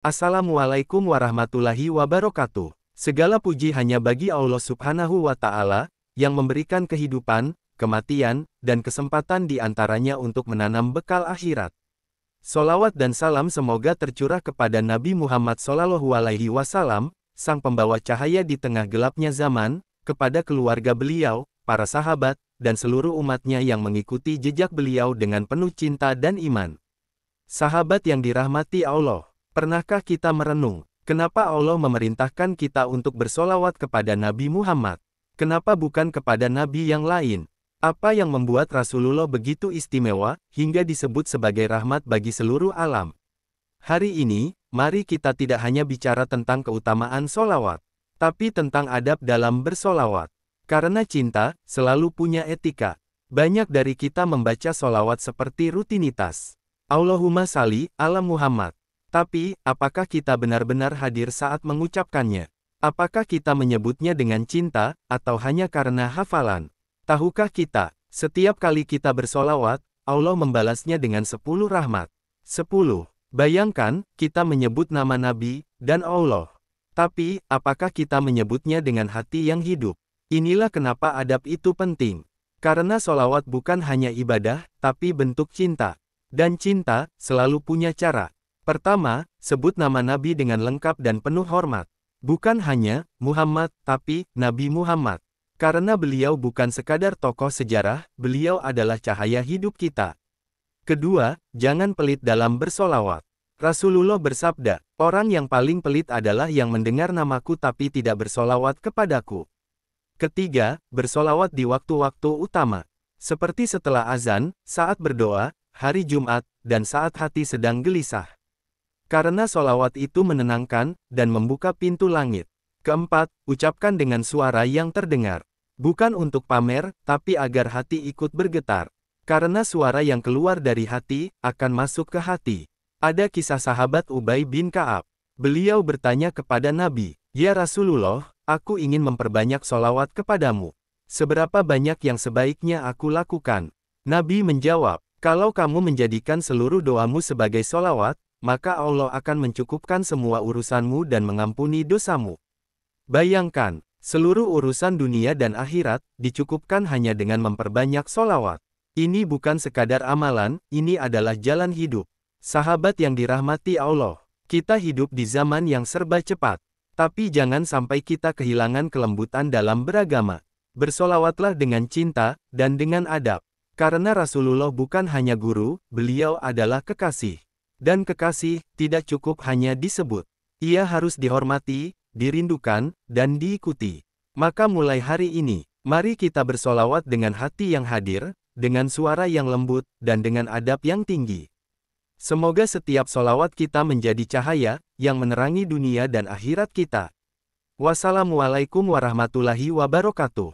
Assalamualaikum warahmatullahi wabarakatuh. Segala puji hanya bagi Allah Subhanahu wa Ta'ala, yang memberikan kehidupan, kematian, dan kesempatan di antaranya untuk menanam bekal akhirat. Solawat dan salam semoga tercurah kepada Nabi Muhammad SAW, sang pembawa cahaya di tengah gelapnya zaman, kepada keluarga beliau, para sahabat, dan seluruh umatnya yang mengikuti jejak beliau dengan penuh cinta dan iman. Sahabat yang dirahmati Allah, pernahkah kita merenung, kenapa Allah memerintahkan kita untuk bersolawat kepada Nabi Muhammad? Kenapa bukan kepada Nabi yang lain? Apa yang membuat Rasulullah begitu istimewa, hingga disebut sebagai rahmat bagi seluruh alam? Hari ini, mari kita tidak hanya bicara tentang keutamaan solawat, tapi tentang adab dalam bersolawat. Karena cinta, selalu punya etika. Banyak dari kita membaca solawat seperti rutinitas. Allahumma shalli ala Muhammad. Tapi, apakah kita benar-benar hadir saat mengucapkannya? Apakah kita menyebutnya dengan cinta, atau hanya karena hafalan? Tahukah kita, setiap kali kita bersolawat, Allah membalasnya dengan 10 rahmat. 10. Bayangkan, kita menyebut nama Nabi, dan Allah. Tapi, apakah kita menyebutnya dengan hati yang hidup? Inilah kenapa adab itu penting. Karena solawat bukan hanya ibadah, tapi bentuk cinta. Dan cinta, selalu punya cara. Pertama, sebut nama Nabi dengan lengkap dan penuh hormat. Bukan hanya Muhammad, tapi Nabi Muhammad. Karena beliau bukan sekadar tokoh sejarah, beliau adalah cahaya hidup kita. Kedua, jangan pelit dalam bersolawat. Rasulullah bersabda, orang yang paling pelit adalah yang mendengar namaku tapi tidak bersolawat kepadaku. Ketiga, bersolawat di waktu-waktu utama. Seperti setelah azan, saat berdoa, hari Jumat, dan saat hati sedang gelisah. Karena solawat itu menenangkan, dan membuka pintu langit. Keempat, ucapkan dengan suara yang terdengar. Bukan untuk pamer, tapi agar hati ikut bergetar. Karena suara yang keluar dari hati, akan masuk ke hati. Ada kisah sahabat Ubay bin Ka'ab. Beliau bertanya kepada Nabi, "Ya Rasulullah, aku ingin memperbanyak solawat kepadamu. Seberapa banyak yang sebaiknya aku lakukan?" Nabi menjawab, "Kalau kamu menjadikan seluruh doamu sebagai solawat, maka Allah akan mencukupkan semua urusanmu dan mengampuni dosamu." Bayangkan, seluruh urusan dunia dan akhirat, dicukupkan hanya dengan memperbanyak solawat. Ini bukan sekadar amalan, ini adalah jalan hidup. Sahabat yang dirahmati Allah, kita hidup di zaman yang serba cepat. Tapi jangan sampai kita kehilangan kelembutan dalam beragama. Bersolawatlah dengan cinta, dan dengan adab. Karena Rasulullah bukan hanya guru, beliau adalah kekasih. Dan kekasih, tidak cukup hanya disebut. Ia harus dihormati, dirindukan, dan diikuti. Maka mulai hari ini, mari kita bersolawat dengan hati yang hadir, dengan suara yang lembut, dan dengan adab yang tinggi. Semoga setiap solawat kita menjadi cahaya, yang menerangi dunia dan akhirat kita. Wassalamualaikum warahmatullahi wabarakatuh.